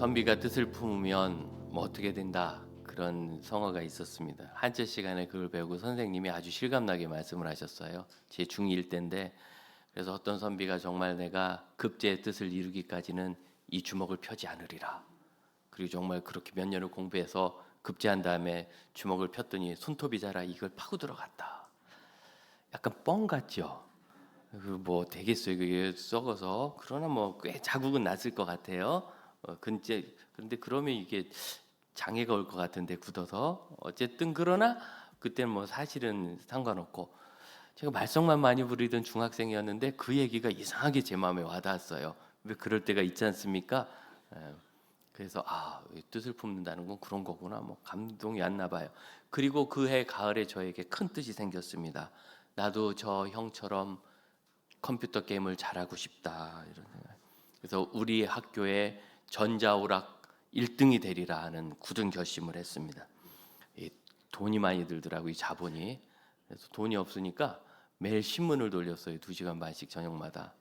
선비가 뜻을 품으면 뭐 어떻게 된다, 그런 성어가 있었습니다. 한자 시간에 그걸 배우고 선생님이 아주 실감나게 말씀을 하셨어요. 제 중1 때인데, 그래서 어떤 선비가 정말 내가 급제의 뜻을 이루기까지는 이 주먹을 펴지 않으리라, 그리고 정말 그렇게 몇 년을 공부해서 급제한 다음에 주먹을 폈더니 손톱이 자라 이걸 파고 들어갔다. 약간 뻥 같죠? 뭐 되겠어요, 그게 썩어서. 그러나 뭐 꽤 자국은 났을 것 같아요. 그런데 그러면 이게 장애가 올 것 같은데, 굳어서. 어쨌든 그러나 그때는 뭐 사실은 상관없고, 제가 말썽만 많이 부리던 중학생이었는데 그 얘기가 이상하게 제 마음에 와닿았어요. 왜 그럴 때가 있지 않습니까? 예, 그래서 뜻을 품는다는 건 그런 거구나, 뭐 감동이 왔나 봐요. 그리고 그 해 가을에 저에게 큰 뜻이 생겼습니다. 나도 저 형처럼 컴퓨터 게임을 잘하고 싶다, 이런 생각. 그래서 우리 학교에 전자오락 1등이 되리라 하는 굳은 결심을 했습니다. 이 돈이 많이 들더라고요, 이 자본이. 그래서 돈이 없으니까 매일 신문을 돌렸어요. 2시간 반씩 저녁마다.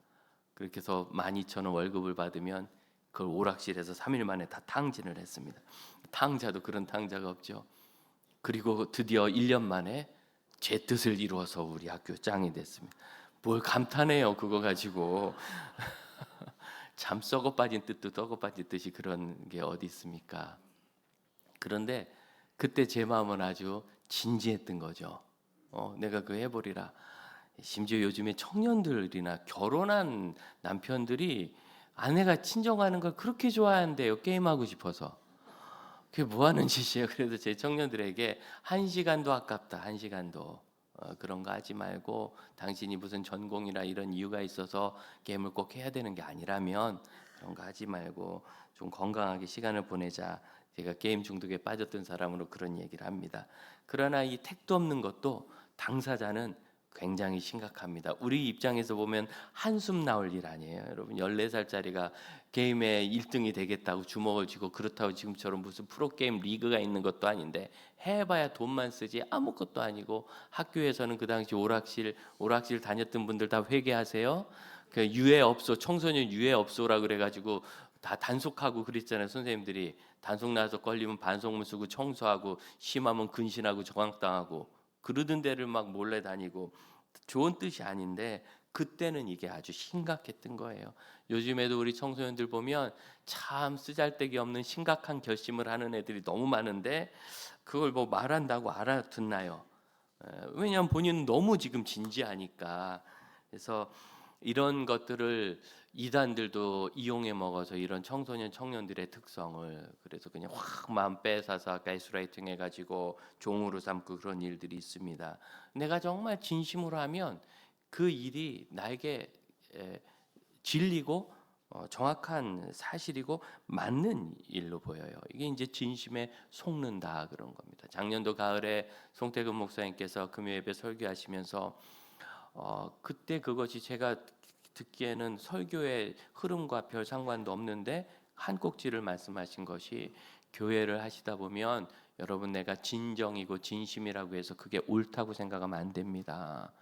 그렇게 해서 12,000원 월급을 받으면 그걸 오락실에서 3일 만에 다 탕진을 했습니다. 탕자도 그런 탕자가 없죠. 그리고 드디어 1년 만에 제 뜻을 이루어서 우리 학교 짱이 됐습니다. 뭘 감탄해요, 그거 가지고. 참 썩어 빠진 뜻도 썩어 빠진 뜻이 그런 게 어디 있습니까? 그런데 그때 제 마음은 아주 진지했던 거죠. 내가 그거 해보리라. 심지어 요즘에 청년들이나 결혼한 남편들이 아내가 친정하는 걸 그렇게 좋아한대요, 게임하고 싶어서. 그게 뭐 하는 짓이에요? 그래서 제 청년들에게 1시간도 아깝다, 1시간도. 그런 거 하지 말고, 당신이 무슨 전공이나 이런 이유가 있어서 게임을 꼭 해야 되는 게 아니라면 그런 거 하지 말고 좀 건강하게 시간을 보내자. 제가 게임 중독에 빠졌던 사람으로 그런 얘기를 합니다. 그러나 이 택도 없는 것도 당사자는 굉장히 심각합니다. 우리 입장에서 보면 한숨 나올 일 아니에요. 여러분, 14살짜리가 게임에 1등이 되겠다고 주먹을 쥐고, 그렇다고 지금처럼 무슨 프로게임 리그가 있는 것도 아닌데 해봐야 돈만 쓰지 아무것도 아니고, 학교에서는 그 당시 오락실 다녔던 분들 다 회개하세요. 그 유해업소, 청소년 유해업소라 그래가지고 다 단속하고 그랬잖아요. 선생님들이 단속 나서 걸리면 반성문 쓰고 청소하고, 심하면 근신하고 저항당하고, 그러던 데를 막 몰래 다니고. 좋은 뜻이 아닌데 그때는 이게 아주 심각했던 거예요. 요즘에도 우리 청소년들 보면 참 쓰잘데기 없는 심각한 결심을 하는 애들이 너무 많은데, 그걸 뭐 말한다고 알아듣나요? 왜냐하면 본인은 너무 지금 진지하니까. 그래서 이런 것들을 이단들도 이용해 먹어서, 이런 청소년 청년들의 특성을, 그래서 그냥 확 마음 빼앗아서 가스라이팅 해가지고 종으로 삼고, 그런 일들이 있습니다. 내가 정말 진심으로 하면 그 일이 나에게 진리고 정확한 사실이고 맞는 일로 보여요. 이게 이제 진심에 속는다, 그런 겁니다. 작년도 가을에 송태근 목사님께서 금요예배 설교하시면서 그때 그것이 제가 듣기에는 설교의 흐름과 별 상관도 없는데 한 꼭지를 말씀하신 것이, 교회를 하시다 보면 여러분, 내가 진정이고 진심이라고 해서 그게 옳다고 생각하면 안 됩니다.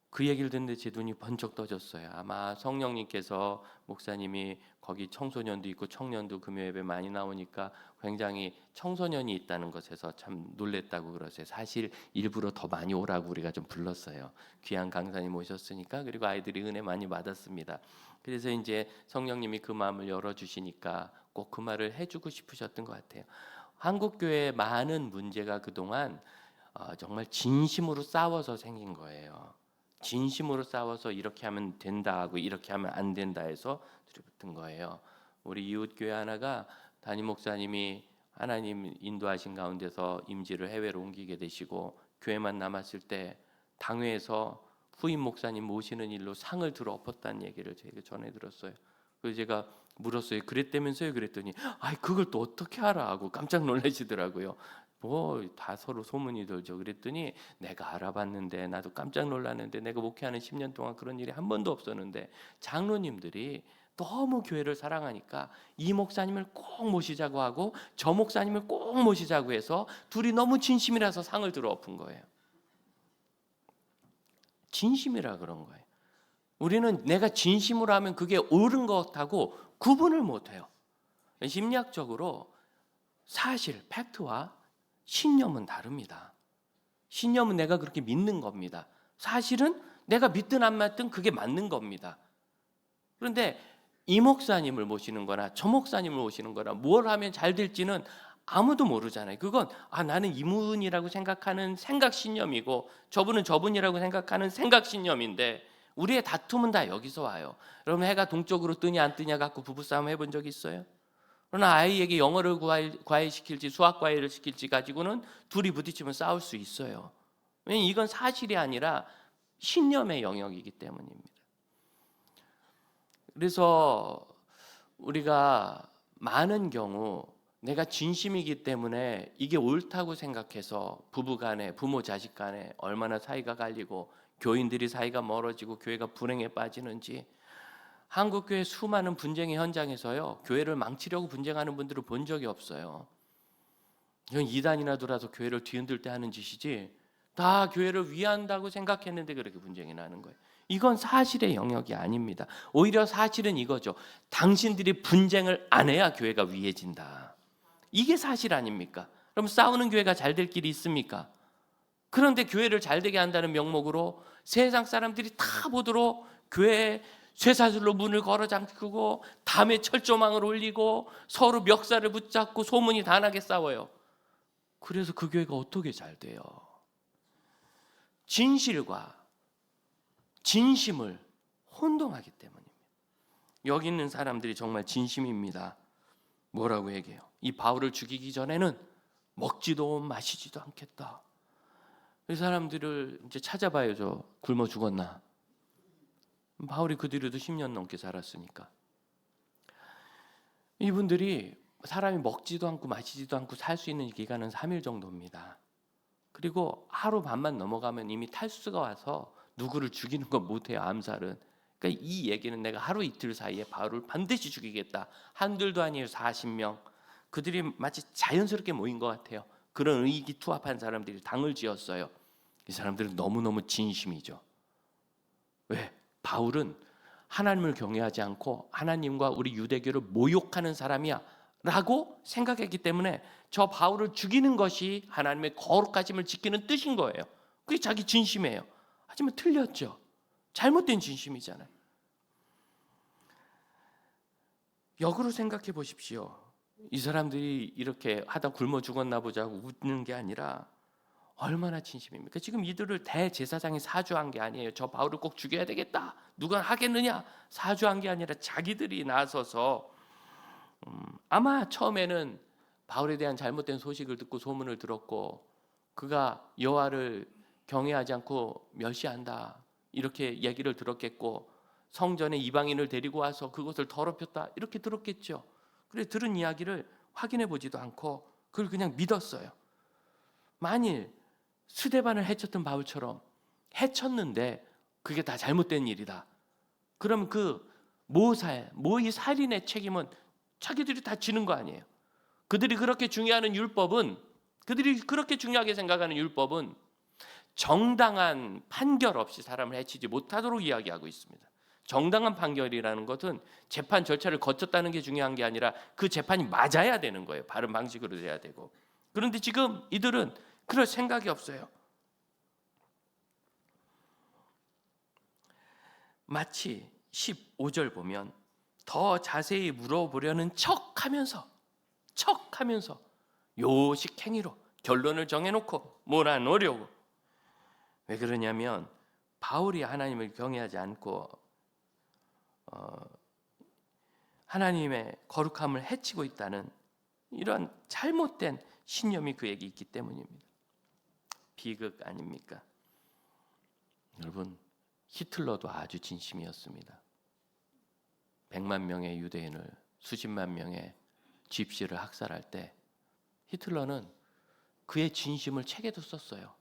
그 얘기를 듣는데 제 눈이 번쩍 떠졌어요. 아마 성령님께서, 목사님이 거기 청소년도 있고 청년도 금요예배 많이 나오니까 굉장히 청소년이 있다는 것에서 참 놀랬다고 그러세요. 사실 일부러 더 많이 오라고 우리가 좀 불렀어요. 귀한 강사님 오셨으니까. 그리고 아이들이 은혜 많이 받았습니다. 그래서 이제 성령님이 그 마음을 열어주시니까 꼭 그 말을 해주고 싶으셨던 것 같아요. 한국 교회의 많은 문제가 그동안 정말 진심으로 싸워서 생긴 거예요. 진심으로 싸워서 이렇게 하면 된다 하고 이렇게 하면 안 된다 해서 들여붙은 거예요. 우리 이웃교회 하나가 담임 목사님이 하나님 인도하신 가운데서 임지를 해외로 옮기게 되시고, 교회만 남았을 때 당회에서 후임 목사님 모시는 일로 상을 들어 엎었다는 얘기를 제가 전해 들었어요. 그래서 제가 물었어요. 그랬다면서요? 그랬더니 그걸 또 어떻게 알아 하고 깜짝 놀라시더라고요. 뭐 다 서로 소문이 돌죠. 그랬더니 내가 알아봤는데 나도 깜짝 놀랐는데, 내가 목회하는 10년 동안 그런 일이 한 번도 없었는데 장로님들이 너무 교회를 사랑하니까 이 목사님을 꼭 모시자고 하고 저 목사님을 꼭 모시자고 해서 둘이 너무 진심이라서 상을 들어 엎은 거예요. 진심이라 그런 거예요. 우리는 내가 진심으로 하면 그게 옳은 것하고 구분을 못해요. 심리학적으로 사실, 팩트와 신념은 다릅니다. 신념은 내가 그렇게 믿는 겁니다. 사실은 내가 믿든 안 믿든 그게 맞는 겁니다. 그런데 이 목사님을 모시는 거나 저 목사님을 모시는 거나 뭘 하면 잘 될지는 아무도 모르잖아요. 그건 나는 이분이라고 생각하는 생각 신념이고 저분은 저분이라고 생각하는 생각 신념인데 우리의 다툼은 다 여기서 와요. 여러분, 해가 동쪽으로 뜨냐 안 뜨냐 갖고 부부싸움 해본 적 있어요? 그러나 아이에게 영어를 과외시킬지 수학 과외를 시킬지 가지고는 둘이 부딪히면 싸울 수 있어요. 왜냐하면 이건 사실이 아니라 신념의 영역이기 때문입니다. 그래서 우리가 많은 경우 내가 진심이기 때문에 이게 옳다고 생각해서 부부간에, 부모 자식 간에 얼마나 사이가 갈리고 교인들이 사이가 멀어지고 교회가 불행에 빠지는지, 한국교회 수많은 분쟁의 현장에서요, 교회를 망치려고 분쟁하는 분들을 본 적이 없어요. 이건 이단이나 돌아서 교회를 뒤흔들 때 하는 짓이지 다 교회를 위한다고 생각했는데 그렇게 분쟁이 나는 거예요. 이건 사실의 영역이 아닙니다. 오히려 사실은 이거죠. 당신들이 분쟁을 안 해야 교회가 위해진다. 이게 사실 아닙니까? 그럼 싸우는 교회가 잘 될 길이 있습니까? 그런데 교회를 잘 되게 한다는 명목으로 세상 사람들이 다 보도록 교회에 쇠사슬로 문을 걸어 잠그고 담에 철조망을 올리고 서로 멱살을 붙잡고 소문이 다 나게 싸워요. 그래서 그 교회가 어떻게 잘 돼요? 진실과 진심을 혼동하기 때문입니다. 여기 있는 사람들이 정말 진심입니다. 뭐라고 얘기해요? 이 바울을 죽이기 전에는 먹지도 마시지도 않겠다. 이 사람들을 이제 찾아봐야죠. 굶어 죽었나? 바울이 그 뒤로도 10년 넘게 살았으니까. 이분들이 사람이 먹지도 않고 마시지도 않고 살 수 있는 기간은 3일 정도입니다. 그리고 하루 반만 넘어가면 이미 탈수가 와서 누구를 죽이는 건 못해요. 암살은. 그러니까 이 얘기는 내가 하루 이틀 사이에 바울을 반드시 죽이겠다. 한둘도 아니에요. 40명. 그들이 마치 자연스럽게 모인 것 같아요. 그런 의기투합한 사람들이 당을 지었어요. 이 사람들은 너무너무 진심이죠. 왜? 바울은 하나님을 경외하지 않고 하나님과 우리 유대교를 모욕하는 사람이야 라고 생각했기 때문에 저 바울을 죽이는 것이 하나님의 거룩하심을 지키는 뜻인 거예요. 그게 자기 진심이에요. 하지만 틀렸죠. 잘못된 진심이잖아요. 역으로 생각해 보십시오. 이 사람들이 이렇게 하다 굶어 죽었나 보자고 웃는 게 아니라 얼마나 진심입니까? 지금 이들을 대제사장이 사주한 게 아니에요. 저 바울을 꼭 죽여야 되겠다. 누가 하겠느냐? 사주한 게 아니라 자기들이 나서서 아마 처음에는 바울에 대한 잘못된 소식을 듣고 소문을 들었고 그가 여호와를 경외하지 않고 멸시한다 이렇게 얘기를 들었겠고 성전에 이방인을 데리고 와서 그것을 더럽혔다 이렇게 들었겠죠. 그래 들은 이야기를 확인해 보지도 않고 그걸 그냥 믿었어요. 만일 스데반을 해쳤던 바울처럼 해쳤는데 그게 다 잘못된 일이다. 그럼 그 모의 살인의 책임은 자기들이 다 지는 거 아니에요. 그들이 그렇게 중요하게 생각하는 율법은 정당한 판결 없이 사람을 해치지 못하도록 이야기하고 있습니다. 정당한 판결이라는 것은 재판 절차를 거쳤다는 게 중요한 게 아니라 그 재판이 맞아야 되는 거예요. 바른 방식으로 돼야 되고. 그런데 지금 이들은 그럴 생각이 없어요. 마치 15절 보면 더 자세히 물어보려는 척하면서 요식 행위로 결론을 정해놓고 몰아놓으려고. 왜 그러냐면 바울이 하나님을 경외하지 않고 하나님의 거룩함을 해치고 있다는 이런 잘못된 신념이 그에게 있기 때문입니다. 비극 아닙니까? 여러분, 히틀러도 아주 진심이었습니다. 100만 명의 유대인을 수십만 명의 집시를 학살할 때 히틀러는 그의 진심을 책에도 썼어요.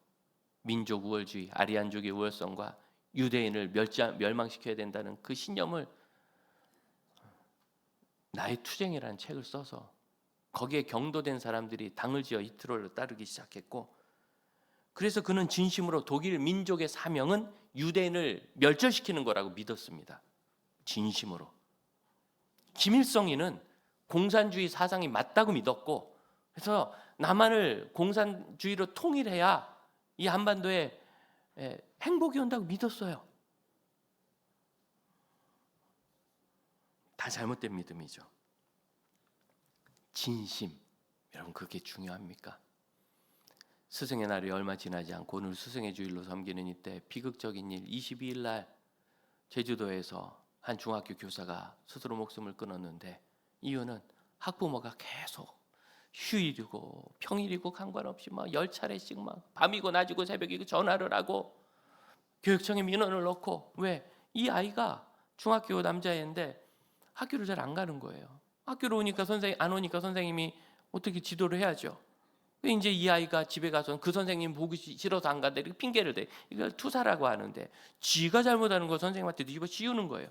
민족 우월주의, 아리안족의 우월성과 유대인을 멸망시켜야 된다는 그 신념을 나의 투쟁이라는 책을 써서 거기에 경도된 사람들이 당을 지어 히틀러를 따르기 시작했고, 그래서 그는 진심으로 독일 민족의 사명은 유대인을 멸절시키는 거라고 믿었습니다. 진심으로. 김일성이는 공산주의 사상이 맞다고 믿었고, 그래서 남한을 공산주의로 통일해야 이 한반도에 행복이 온다고 믿었어요. 다 잘못된 믿음이죠. 진심, 여러분 그게 중요합니까? 스승의 날이 얼마 지나지 않고 오늘 스승의 주일로 섬기는 이때 비극적인 일, 22일 날 제주도에서 한 중학교 교사가 스스로 목숨을 끊었는데, 이유는 학부모가 계속 휴일이고 평일이고 상관없이 막 10차례씩 막 밤이고 낮이고 새벽이고 전화를 하고 교육청에 민원을 넣고, 왜? 이 아이가 중학교 남자애인데 학교를 잘 안 가는 거예요. 학교로 오니까 안 오니까 선생님이 어떻게 지도를 해야죠. 이제 이 아이가 집에 가서 그 선생님 보기 싫어서 안 간다 이렇게 핑계를 대. 이걸 투사라고 하는데, 지가 잘못하는 거 선생님한테 뒤집어 씌우는 거예요.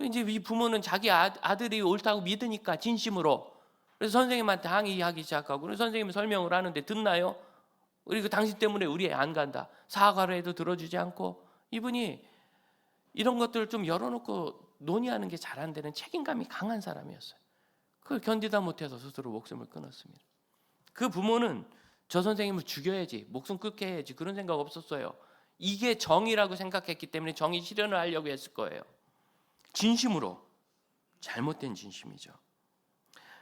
이제 이 부모는 자기 아들이 옳다고 믿으니까 진심으로, 그래서 선생님한테 항의하기 시작하고, 그래서 선생님이 설명을 하는데 듣나요? 그리고 당신 때문에 우리 애 안 간다. 사과를 해도 들어주지 않고, 이분이 이런 것들을 좀 열어놓고 논의하는 게 잘 안 되는 책임감이 강한 사람이었어요. 그걸 견디다 못해서 스스로 목숨을 끊었습니다. 그 부모는 저 선생님을 죽여야지, 목숨 끊게 해야지, 그런 생각 없었어요. 이게 정의라고 생각했기 때문에 정의 실현을 하려고 했을 거예요. 진심으로. 잘못된 진심이죠.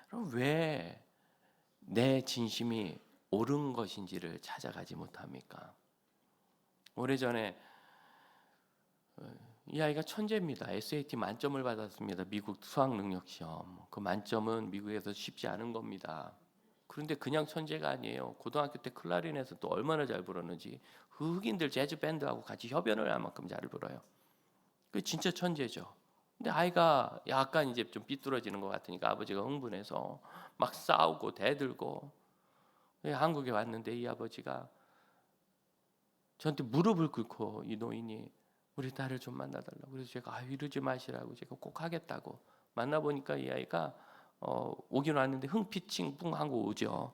그럼 왜 내 진심이 옳은 것인지를 찾아가지 못합니까? 오래전에 이 아이가 천재입니다. SAT 만점을 받았습니다. 미국 수학 능력 시험. 그 만점은 미국에서 쉽지 않은 겁니다. 그런데 그냥 천재가 아니에요. 고등학교 때 클라리넷을 또 얼마나 잘 불었는지, 그 흑인들 재즈 밴드하고 같이 협연을 할 만큼 잘 불어요. 그 진짜 천재죠. 근데 아이가 약간 이제 좀 삐뚤어지는 것 같으니까 아버지가 흥분해서 막 싸우고 대들고, 한국에 왔는데 이 아버지가 저한테 무릎을 꿇고, 이 노인이 우리 딸을 좀 만나달라고. 그래서 제가 이러지 마시라고, 제가 꼭 하겠다고. 만나보니까 이 아이가 오긴 왔는데 흥피칭뿡하고 오죠.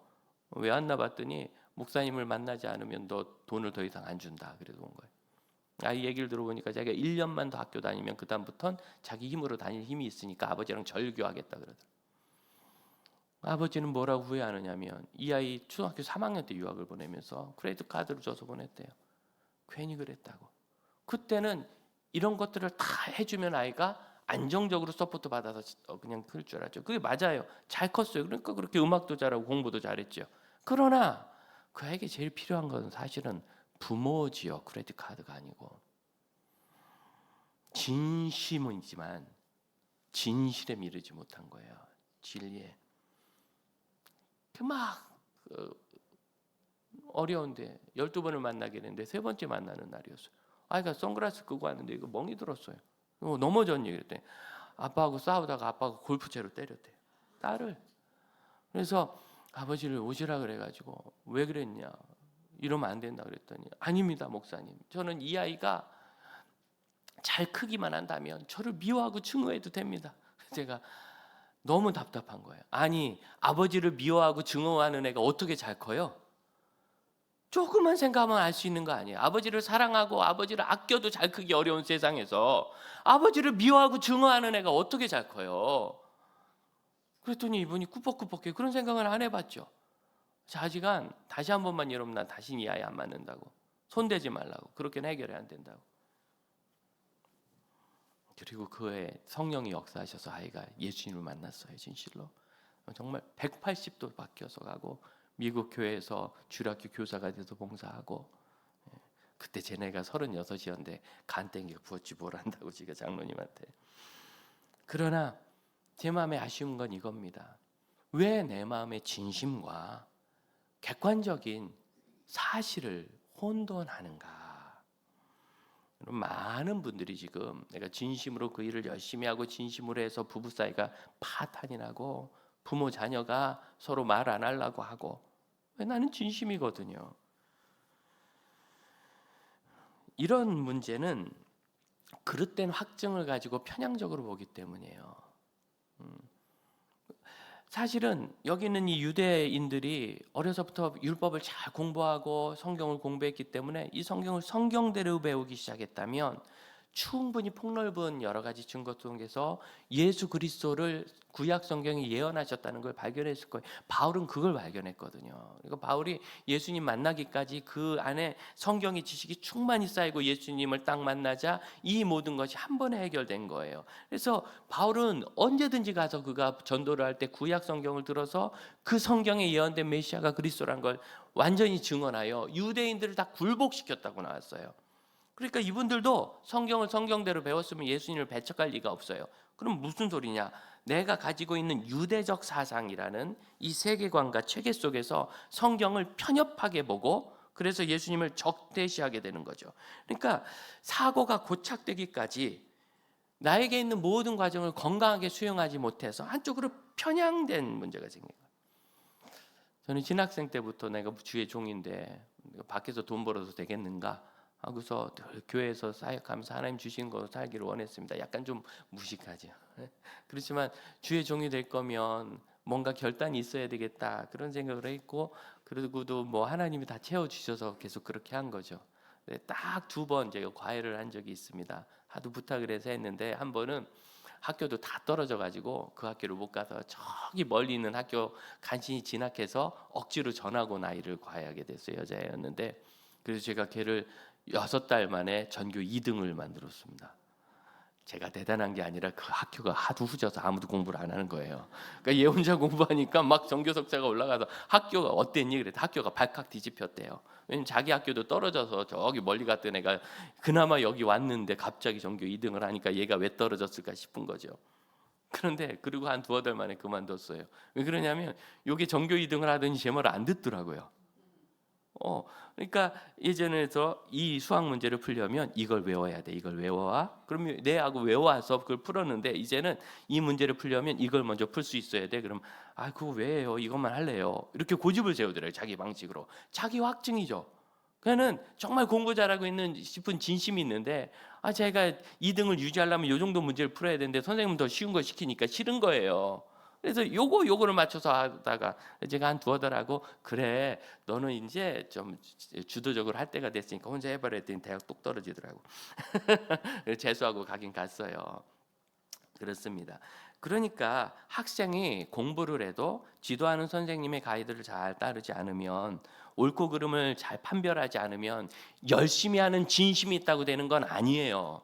왜 왔나 봤더니 목사님을 만나지 않으면 너 돈을 더 이상 안 준다, 그래서 온 거예요. 아이 얘기를 들어보니까 자기가 1년만 더 학교 다니면 그 다음부턴 자기 힘으로 다닐 힘이 있으니까 아버지랑 절교하겠다 그러더라고요. 아버지는 뭐라고 후회하느냐면, 이 아이 초등학교 3학년 때 유학을 보내면서 크레디트 카드를 줘서 보냈대요. 괜히 그랬다고. 그때는 이런 것들을 다 해주면 아이가 안정적으로 서포트 받아서 그냥 클 줄 알았죠. 그게 맞아요. 잘 컸어요. 그러니까 그렇게 음악도 잘하고 공부도 잘했죠. 그러나 그에게 제일 필요한 건 사실은 부모지요. 크레디트 카드가 아니고. 진심이지만 진실에 미르지 못한 거예요. 진리에. 어려운데 12번을 만나게 됐는데 3번째 만나는 날이었어요. 아이가 선글라스 끄고 왔는데 이거 멍이 들었어요. 넘어졌니? 그랬더니 아빠하고 싸우다가 아빠가 골프채로 때렸대요, 딸을. 그래서 아버지를 오시라 그래가지고, 왜 그랬냐, 이러면 안 된다 그랬더니, 아닙니다 목사님, 저는 이 아이가 잘 크기만 한다면 저를 미워하고 증오해도 됩니다. 제가 너무 답답한 거예요. 아니, 아버지를 미워하고 증오하는 애가 어떻게 잘 커요? 조금만 생각하면 알 수 있는 거 아니에요? 아버지를 사랑하고 아버지를 아껴도 잘 크기 어려운 세상에서 아버지를 미워하고 증오하는 애가 어떻게 잘 커요? 그랬더니 이분이 꾸벅꾸벅해요. 그런 생각을 안 해봤죠. 자지간 다시 한 번만, 여러분, 나 다시 이 아이 안 맞는다고, 손대지 말라고, 그렇게는 해결이 안 된다고. 그리고 그 해 성령이 역사하셔서 아이가 예수님을 만났어요. 진실로 정말 180도 바뀌어서 가고, 미국 교회에서 주일학교 교사가 돼서 봉사하고, 그때 제 나이가 36이었는데 간 땡겨 부었지 뭘 한다고 제가 장로님한테. 그러나 제 마음에 아쉬운 건 이겁니다. 왜 내 마음의 진심과 객관적인 사실을 혼돈하는가? 많은 분들이 지금 내가 진심으로 그 일을 열심히 하고 진심으로 해서 부부 사이가 파탄이 나고 부모 자녀가 서로 말 안 하려고 하고, 왜? 나는 진심이거든요. 이런 문제는 그릇된 확증을 가지고 편향적으로 보기 때문이에요. 사실은 여기 있는 이 유대인들이 어려서부터 율법을 잘 공부하고 성경을 공부했기 때문에 이 성경을 성경대로 배우기 시작했다면 충분히 폭넓은 여러 가지 증거 속에서 예수 그리스도를 구약 성경이 예언하셨다는 걸 발견했을 거예요. 바울은 그걸 발견했거든요. 그러니까 바울이 예수님 만나기까지 그 안에 성경의 지식이 충만히 쌓이고 예수님을 딱 만나자 이 모든 것이 한 번에 해결된 거예요. 그래서 바울은 언제든지 가서 그가 전도를 할 때 구약 성경을 들어서 그 성경에 예언된 메시아가 그리스도란 걸 완전히 증언하여 유대인들을 다 굴복시켰다고 나왔어요. 그러니까 이분들도 성경을 성경대로 배웠으면 예수님을 배척할 리가 없어요. 그럼 무슨 소리냐? 내가 가지고 있는 유대적 사상이라는 이 세계관과 체계 속에서 성경을 편협하게 보고 그래서 예수님을 적대시하게 되는 거죠. 그러니까 사고가 고착되기까지 나에게 있는 모든 과정을 건강하게 수용하지 못해서 한쪽으로 편향된 문제가 생긴 거예요. 저는 신학생 때부터 내가 주의 종인데 밖에서 돈 벌어도 되겠는가 하고서 교회에서 사역하면서 하나님 주신 거 살기를 원했습니다. 약간 좀 무식하죠. 그렇지만 주의 종이 될 거면 뭔가 결단이 있어야 되겠다 그런 생각을 했고, 그리고도 뭐 하나님이 다 채워주셔서 계속 그렇게 한 거죠. 딱 2번 제가 과외를 한 적이 있습니다. 하도 부탁을 해서 했는데 한 번은 학교도 다 떨어져 가지고 그 학교를 못 가서 저기 멀리 있는 학교 간신히 진학해서 억지로 전학온 아이를 과외하게 됐어요. 여자애였는데 그래서 제가 걔를 6달 만에 전교 2등을 만들었습니다. 제가 대단한 게 아니라 그 학교가 하도 후져서 아무도 공부를 안 하는 거예요. 그러니까 얘 혼자 공부하니까 막 전교석자가 올라가서 학교가 어땠니? 그랬더니 학교가 발칵 뒤집혔대요. 왜냐면 자기 학교도 떨어져서 저기 멀리 갔던 애가 그나마 여기 왔는데 갑자기 전교 2등을 하니까 얘가 왜 떨어졌을까 싶은 거죠. 그런데 그리고 한 2-3달 만에 그만뒀어요. 왜 그러냐면 여기 전교 2등을 하더니 제 말을 안 듣더라고요. 그러니까 예전에서 이 수학 문제를 풀려면 이걸 외워야 돼. 이걸 외워와. 그러면 내하고 외워와서 그걸 풀었는데 이제는 이 문제를 풀려면 이걸 먼저 풀 수 있어야 돼. 그럼 그거 왜 해요? 이것만 할래요. 이렇게 고집을 세우더래요. 자기 방식으로. 자기 확증이죠. 그는 정말 공부 잘하고 있는 싶은 진심이 있는데 제가 2등을 유지하려면 이 정도 문제를 풀어야 되는데 선생님은 더 쉬운 거 시키니까 싫은 거예요. 그래서 요거를 맞춰서 하다가 제가 한 2달 하고 그래 너는 이제 좀 주도적으로 할 때가 됐으니까 혼자 해봐라 했더니 대학 똑 떨어지더라고. 재수하고 가긴 갔어요. 그렇습니다. 그러니까 학생이 공부를 해도 지도하는 선생님의 가이드를 잘 따르지 않으면 옳고 그름을 잘 판별하지 않으면 열심히 하는 진심이 있다고 되는 건 아니에요.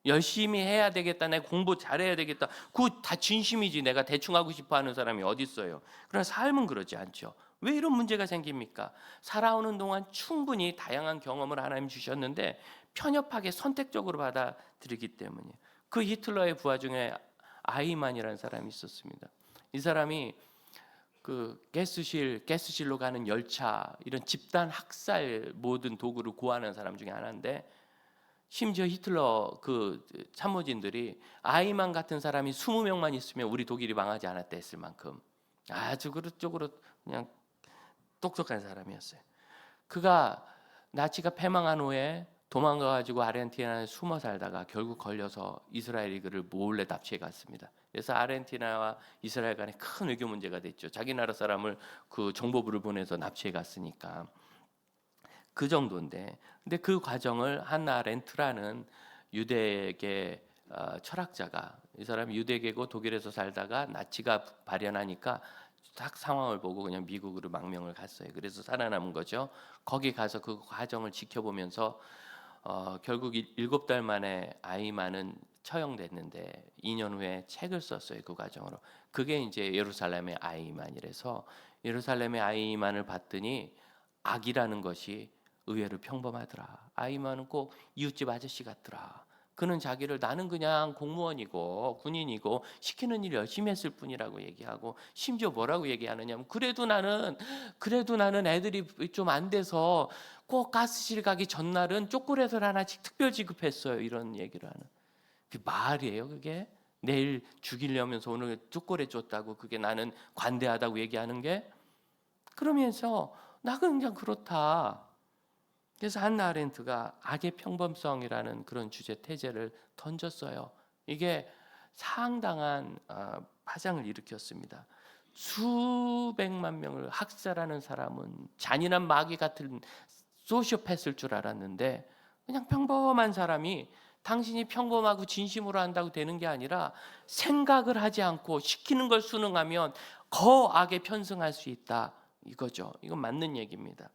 열심히 해야 되겠다, 내가 공부 잘해야 되겠다, 그거 다 진심이지. 내가 대충 하고 싶어 하는 사람이 어디 있어요. 그러나 삶은 그렇지 않죠. 왜 이런 문제가 생깁니까? 살아오는 동안 충분히 다양한 경험을 하나님 주셨는데 편협하게 선택적으로 받아들이기 때문이에요. 그 히틀러의 부하 중에 아이만이라는 사람이 있었습니다. 이 사람이 그 가스실로 가는 열차, 이런 집단 학살 모든 도구를 고하는 사람 중에 하나인데, 심지어 히틀러 그 참모진들이 아이만 같은 사람이 20명만 있으면 우리 독일이 망하지 않았다 했을 만큼 아주 그쪽으로 그냥 똑똑한 사람이었어요. 그가 나치가 패망한 후에 도망가 가지고 아르헨티나에 숨어 살다가 결국 걸려서 이스라엘이 그를 몰래 납치해 갔습니다. 그래서 아르헨티나와 이스라엘 간에 큰 외교 문제가 됐죠. 자기 나라 사람을 그 정보부를 보내서 납치해 갔으니까. 그 정도인데, 근데 그 과정을 한나 렌트라는 유대계 철학자가, 이 사람이 유대계고 독일에서 살다가 나치가 발현하니까 딱 상황을 보고 그냥 미국으로 망명을 갔어요. 그래서 살아남은 거죠. 거기 가서 그 과정을 지켜보면서 결국 7달 만에 아이만은 처형됐는데 2년 후에 책을 썼어요. 그 과정으로. 그게 이제 예루살렘의 아이만이라서, 예루살렘의 아이만을 봤더니 악이라는 것이 의외로 평범하더라. 아이만은 꼭 이웃집 아저씨 같더라. 그는 자기를 나는 그냥 공무원이고 군인이고 시키는 일 열심히 했을 뿐이라고 얘기하고, 심지어 뭐라고 얘기하느냐면 그래도 나는 애들이 좀 안 돼서 꼭 가스실 가기 전날은 초콜릿을 하나씩 특별 지급했어요. 이런 얘기를 하는. 그 말이에요, 그게? 내일 죽이려면서 오늘 초콜릿 줬다고 그게 나는 관대하다고 얘기하는 게? 그러면서 나 그냥 그렇다. 그래서 한나 아렌트가 악의 평범성이라는 그런 주제 태제를 던졌어요. 이게 상당한 파장을 일으켰습니다. 수백만 명을 학살하는 사람은 잔인한 마귀 같은 소시오패스일 줄 알았는데 그냥 평범한 사람이 당신이 평범하고 진심으로 한다고 되는 게 아니라 생각을 하지 않고 시키는 걸 순응하면 거악에 편승할 수 있다 이거죠. 이건 맞는 얘기입니다.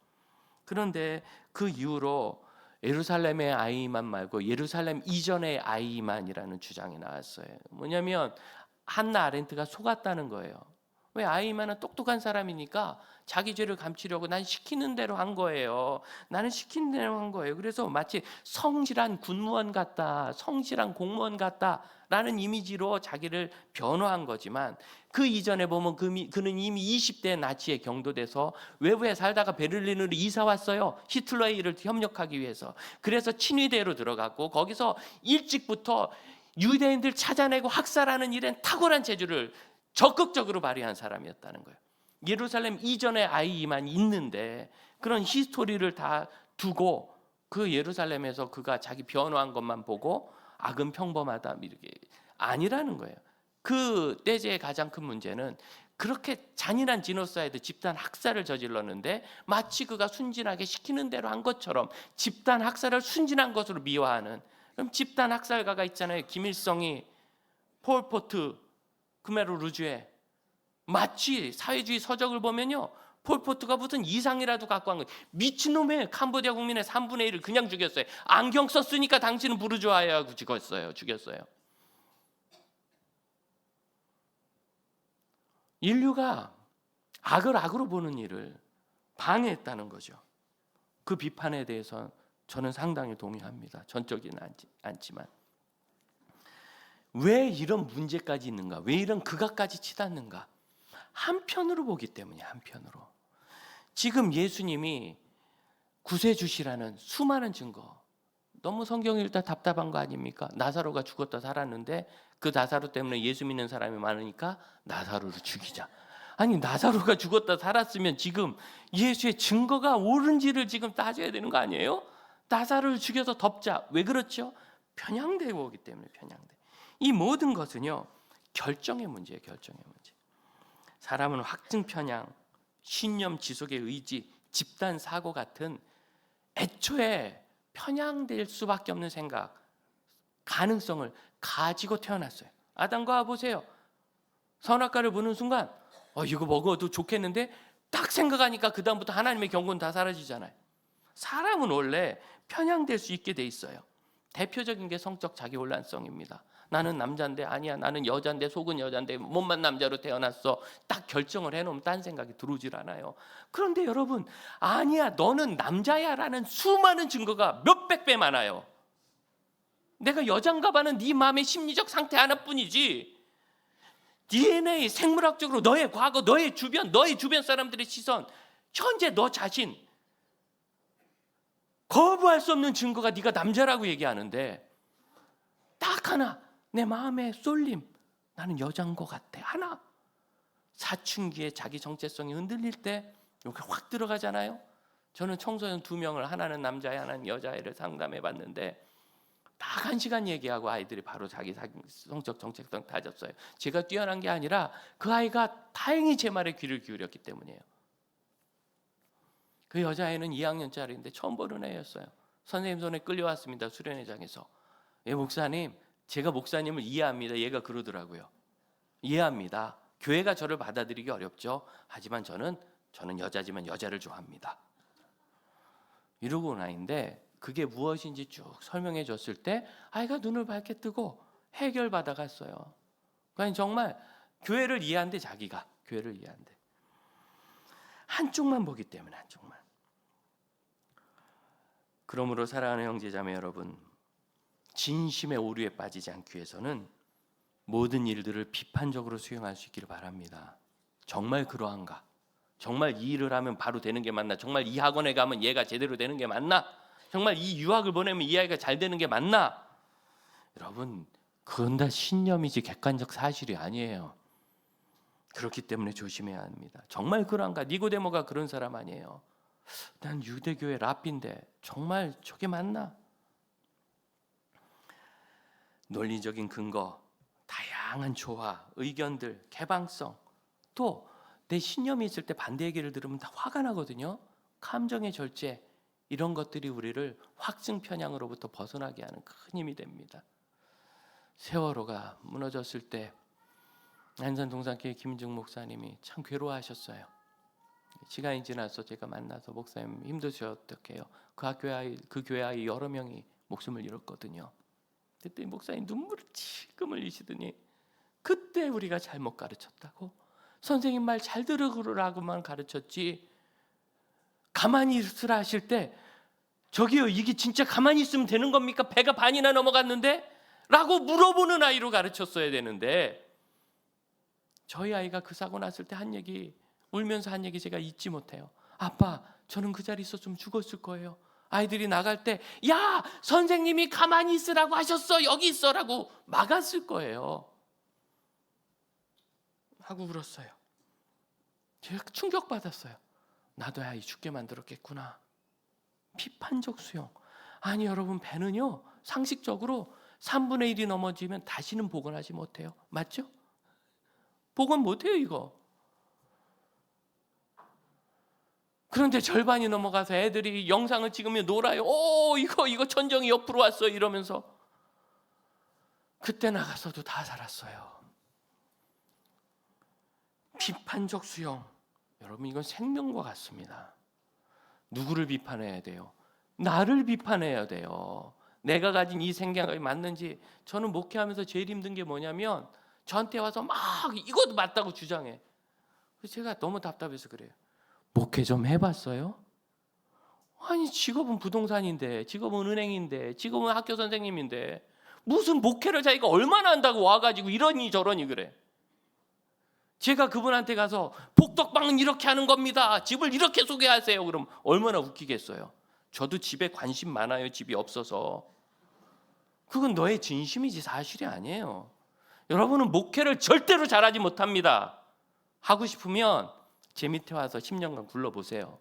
그런데 그 이후로 예루살렘의 아이만 말고 예루살렘 이전의 아이만이라는 주장이 나왔어요. 뭐냐면 한나 아렌트가 속았다는 거예요. 왜? 아이만은 똑똑한 사람이니까 자기 죄를 감추려고 난 시키는 대로 한 거예요. 나는 시키는 대로 한 거예요. 그래서 마치 성실한 군무원 같다, 성실한 공무원 같다라는 이미지로 자기를 변호한 거지만 그 이전에 보면 그는 이미 20대 나치에 경도돼서 외부에 살다가 베를린으로 이사 왔어요. 히틀러의 일을 협력하기 위해서. 그래서 친위대로 들어갔고 거기서 일찍부터 유대인들 찾아내고 학살하는 일엔 탁월한 재주를 적극적으로 발휘한 사람이었다는 거예요. 예루살렘 이전의 아이만 있는데 그런 히스토리를 다 두고 그 예루살렘에서 그가 자기 변호한 것만 보고 악은 평범하다 이렇게 아니라는 거예요. 그 때제의 가장 큰 문제는 그렇게 잔인한 지노사이드 집단 학살을 저질렀는데 마치 그가 순진하게 시키는 대로 한 것처럼 집단 학살을 순진한 것으로 미화하는, 그럼 집단 학살가가 있잖아요. 김일성이, 폴포트, 크메르 루즈에 마치 사회주의 서적을 보면요, 폴포트가 무슨 이상이라도 갖고 한 거예요. 미친놈의 캄보디아 국민의 3분의 1을 그냥 죽였어요. 안경 썼으니까 당신은 부르주아야 하고 죽였어요. 인류가 악을 악으로 보는 일을 방해했다는 거죠. 그 비판에 대해서 저는 상당히 동의합니다. 전적이는 않지만 왜 이런 문제까지 있는가? 왜 이런 극악까지 치닫는가? 한편으로 보기 때문에, 한편으로 지금 예수님이 구세주시라는 수많은 증거, 너무 성경 읽다 답답한 거 아닙니까? 나사로가 죽었다 살았는데 그 나사로 때문에 예수 믿는 사람이 많으니까 나사로를 죽이자. 아니, 나사로가 죽었다 살았으면 지금 예수의 증거가 옳은지를 지금 따져야 되는 거 아니에요? 나사로를 죽여서 덮자. 왜 그렇죠? 편향되고 오기 때문에. 편향돼. 이 모든 것은요, 결정의 문제예요. 결정의 문제. 사람은 확증 편향, 신념 지속의 의지, 집단 사고 같은 애초에 편향될 수밖에 없는 생각, 가능성을 가지고 태어났어요. 아담과 하와 보세요. 선악과를 보는 순간 이거 먹어도 좋겠는데 딱 생각하니까 그 다음부터 하나님의 경고는 다 사라지잖아요. 사람은 원래 편향될 수 있게 돼 있어요. 대표적인 게 성적 자기혼란성입니다. 나는 남자인데 아니야, 나는 여자인데 속은 여자인데 몸만 남자로 태어났어. 딱 결정을 해놓으면 딴 생각이 들어오질 않아요. 그런데 여러분, 아니야, 너는 남자야 라는 수많은 증거가 몇백 배 많아요. 내가 여잔가 봐는 네 마음의 심리적 상태 하나뿐이지, DNA 생물학적으로 너의 과거, 너의 주변 사람들의 시선, 현재 너 자신 거부할 수 없는 증거가 네가 남자라고 얘기하는데 딱 하나, 내 마음의 쏠림, 나는 여자인 것 같아. 하나. 사춘기에 자기 정체성이 흔들릴 때 이렇게 확 들어가잖아요. 저는 청소년 2명을, 하나는 남자애, 하나는 여자애를 상담해 봤는데 딱 1시간 얘기하고 아이들이 바로 자기 성적 정체성 다졌어요. 제가 뛰어난 게 아니라 그 아이가 다행히 제 말에 귀를 기울였기 때문이에요. 그 여자애는 2학년짜리인데 처음 보는 애였어요. 선생님 손에 끌려왔습니다. 수련회장에서. 목사님, 제가 목사님을 이해합니다. 얘가 그러더라고요. 이해합니다. 교회가 저를 받아들이기 어렵죠. 하지만 저는 여자지만 여자를 좋아합니다. 이러고 온 아이인데 그게 무엇인지 쭉 설명해 줬을 때 아이가 눈을 밝게 뜨고 해결받아 갔어요. 그러니까 정말 교회를 이해한대. 자기가 교회를 이해한대. 한쪽만 보기 때문에, 한쪽만. 그러므로 사랑하는 형제자매 여러분, 진심의 오류에 빠지지 않기 위해서는 모든 일들을 비판적으로 수용할 수 있기를 바랍니다. 정말 그러한가? 정말 이 일을 하면 바로 되는 게 맞나? 정말 이 학원에 가면 얘가 제대로 되는 게 맞나? 정말 이 유학을 보내면 이 아이가 잘 되는 게 맞나? 여러분, 그건 다 신념이지 객관적 사실이 아니에요. 그렇기 때문에 조심해야 합니다. 정말 그러한가? 니고데모가 그런 사람 아니에요. 난 유대교회 랍비인데 정말 저게 맞나? 논리적인 근거, 다양한 조화, 의견들, 개방성, 또 내 신념이 있을 때 반대 얘기를 들으면 다 화가 나거든요. 감정의 절제, 이런 것들이 우리를 확증 편향으로부터 벗어나게 하는 큰 힘이 됩니다. 세월호가 무너졌을 때 안산동산교회 김인중 목사님이 참 괴로워하셨어요. 시간이 지나서 제가 만나서 목사님 힘드셨대요. 그 교회 아이 여러 명이 목숨을 잃었거든요. 그때 목사님 눈물을 찔끔 흘리시더니 그때 우리가 잘못 가르쳤다고, 선생님 말 잘 들으라고만 가르쳤지 가만히 있으라 하실 때 저기요 이게 진짜 가만히 있으면 되는 겁니까? 배가 반이나 넘어갔는데? 라고 물어보는 아이로 가르쳤어야 되는데, 저희 아이가 그 사고 났을 때 한 얘기, 울면서 한 얘기 제가 잊지 못해요. 아빠, 저는 그 자리에 있었으면 죽었을 거예요. 아이들이 나갈 때 야 선생님이 가만히 있으라고 하셨어, 여기 있어라고 막았을 거예요 하고 울었어요. 제가 충격받았어요. 나도 아이 죽게 만들었겠구나. 비판적 수용. 아니 여러분, 배는요 상식적으로 3분의 1이 넘어지면 다시는 복원하지 못해요. 맞죠? 복원 못해요 이거. 그런데 절반이 넘어가서 애들이 영상을 찍으며 놀아요. 오 이거 천정이 옆으로 왔어 이러면서. 그때 나가서도 다 살았어요. 비판적 수용. 여러분 이건 생명과 같습니다. 누구를 비판해야 돼요? 나를 비판해야 돼요. 내가 가진 이 생각이 맞는지. 저는 목회하면서 제일 힘든 게 뭐냐면 저한테 와서 막 이것도 맞다고 주장해. 그래서 제가 너무 답답해서 그래요. 목회 좀 해봤어요? 아니 직업은 부동산인데, 직업은 은행인데, 직업은 학교 선생님인데 무슨 목회를 자기가 얼마나 한다고 와가지고 이러니 저러니 그래. 제가 그분한테 가서 복덕방은 이렇게 하는 겁니다, 집을 이렇게 소개하세요, 그럼 얼마나 웃기겠어요. 저도 집에 관심 많아요. 집이 없어서. 그건 너의 진심이지 사실이 아니에요. 여러분은 목회를 절대로 잘하지 못합니다. 하고 싶으면 제 밑에 와서 10년간 굴러보세요.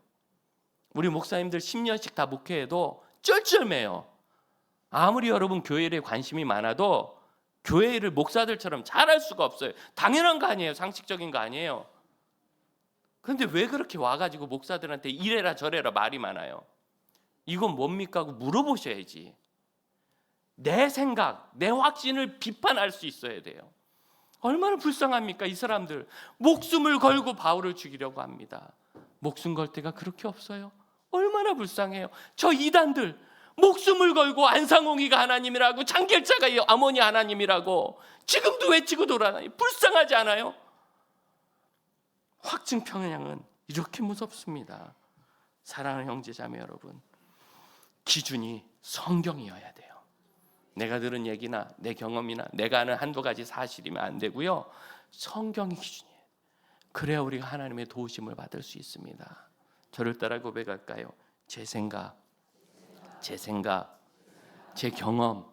우리 목사님들 10년씩 다 목회해도 쩔쩔매요. 아무리 여러분 교회에 관심이 많아도 교회를 목사들처럼 잘할 수가 없어요. 당연한 거 아니에요. 상식적인 거 아니에요. 그런데 왜 그렇게 와가지고 목사들한테 이래라 저래라 말이 많아요? 이건 뭡니까 하고 물어보셔야지. 내 생각, 내 확신을 비판할 수 있어야 돼요. 얼마나 불쌍합니까? 이 사람들 목숨을 걸고 바울을 죽이려고 합니다. 목숨 걸 때가 그렇게 없어요. 얼마나 불쌍해요. 저 이단들 목숨을 걸고 안상홍이가 하나님이라고, 장결자가 아모니 하나님이라고 지금도 외치고 돌아다니요. 불쌍하지 않아요? 확증 편향은 이렇게 무섭습니다. 사랑하는 형제자매 여러분, 기준이 성경이어야 돼요. 내가 들은 얘기나 내 경험이나 내가 아는 한두 가지 사실이면 안 되고요. 성경이 기준이에요. 그래야 우리가 하나님의 도우심을 받을 수 있습니다. 저를 따라 고백할까요? 제 생각, 제 경험,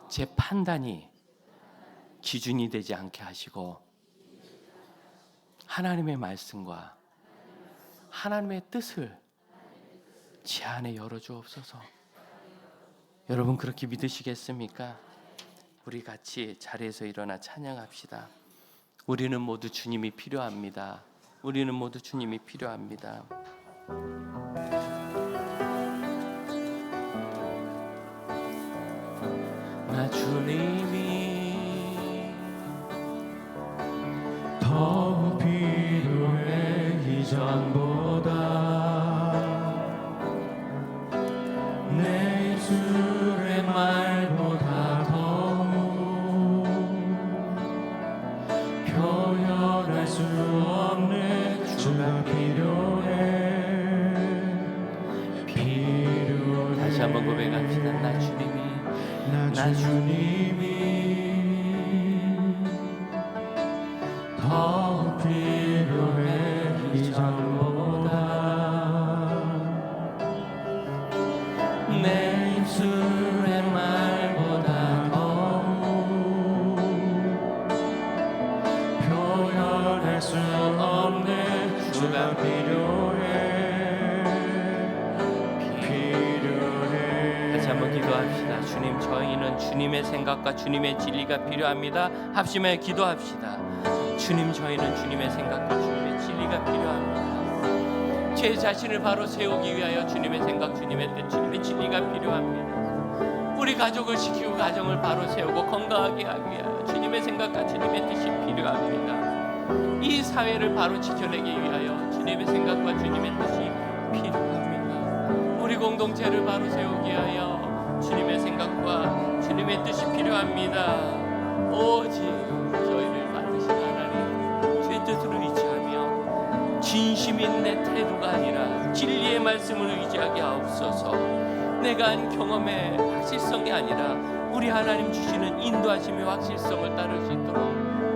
제 판단이 기준이 되지 않게 하시고 하나님의 말씀과 하나님의 뜻을 제 안에 열어주옵소서. 여러분 그렇게 믿으시겠습니까? 우리 같이 자리에서 일어나 찬양합시다. 우리는 모두 주님이 필요합니다. 우리는 모두 주님이 필요합니다. 나 주님이 더 필요해 이전보다. 내 입술의 말보다 더욱 표현할 수 없는 주가 필요해. 다시 한번 고백합시다. 나 주님이 더 필요해 이전보다. 내 입술의 말보다 더욱 표현할 수 없는 주가 필요해. 다시 한번 기도합시다. 주님, 저희는 주님의 생각과 주님의 진리가 필요합니다. 합심하여 기도합시다. 주님, 저희는 주님의 생각과 주님의 진리가 필요합니다. 제 자신을 바로 세우기 위하여 주님의 생각, 주님의 뜻, 주님의 진리가 필요합니다. 우리 가족을 지키고 가정을 바로 세우고 건강하게 하기 위하여 주님의 생각과 주님의 뜻이 필요합니다. 이 사회를 바로 지켜내기 위하여 주님의 생각과 주님의 뜻이 필요합니다. 우리 공동체를 바로 세우기 위하여 주님의 생각과 주님의 뜻이 필요합니다. 오직 저희를 만드신 하나님 주의 뜻을 의지하며 진심인 내 태도가 아니라 진리의 말씀을 의지하게 하옵소서. 내가 한 경험의 확실성이 아니라 우리 하나님 주시는 인도하심의 확실성을 따를 수 있도록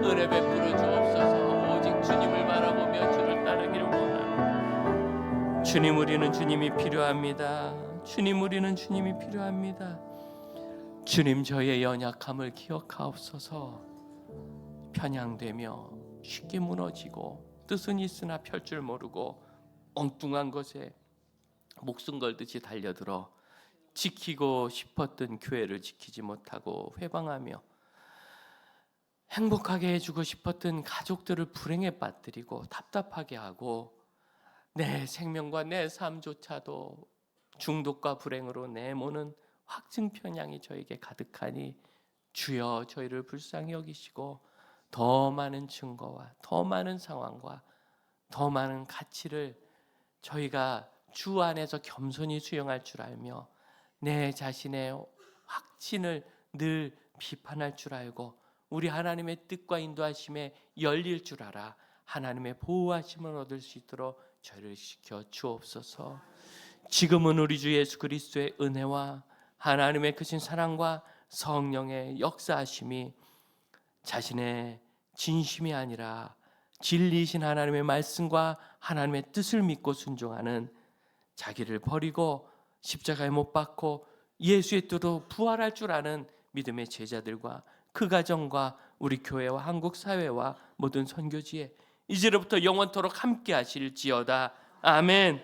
은혜 베풀어 주옵소서. 오직 주님을 바라보며 주를 따르기를 원합니다. 주님, 우리는 주님이 필요합니다. 주님, 우리는 주님이 필요합니다. 주님, 저의 연약함을 기억하옵소서. 편향되며 쉽게 무너지고 뜻은 있으나 펼 줄 모르고 엉뚱한 것에 목숨 걸듯이 달려들어 지키고 싶었던 교회를 지키지 못하고 회방하며 행복하게 해주고 싶었던 가족들을 불행에 빠뜨리고 답답하게 하고 내 생명과 내 삶조차도 중독과 불행으로 내모는 확증 편향이 저에게 가득하니 주여 저희를 불쌍히 여기시고 더 많은 증거와 더 많은 상황과 더 많은 가치를 저희가 주 안에서 겸손히 수용할 줄 알며 내 자신의 확신을 늘 비판할 줄 알고 우리 하나님의 뜻과 인도하심에 열릴 줄 알아 하나님의 보호하심을 얻을 수 있도록 저희를 지켜 주옵소서. 지금은 우리 주 예수 그리스도의 은혜와 하나님의 크신 사랑과 성령의 역사하심이 자신의 진심이 아니라 진리이신 하나님의 말씀과 하나님의 뜻을 믿고 순종하는 자기를 버리고 십자가에 못 박고 예수의 뜻으로 부활할 줄 아는 믿음의 제자들과 그 가정과 우리 교회와 한국 사회와 모든 선교지에 이제로부터 영원토록 함께 하실지어다. 아멘.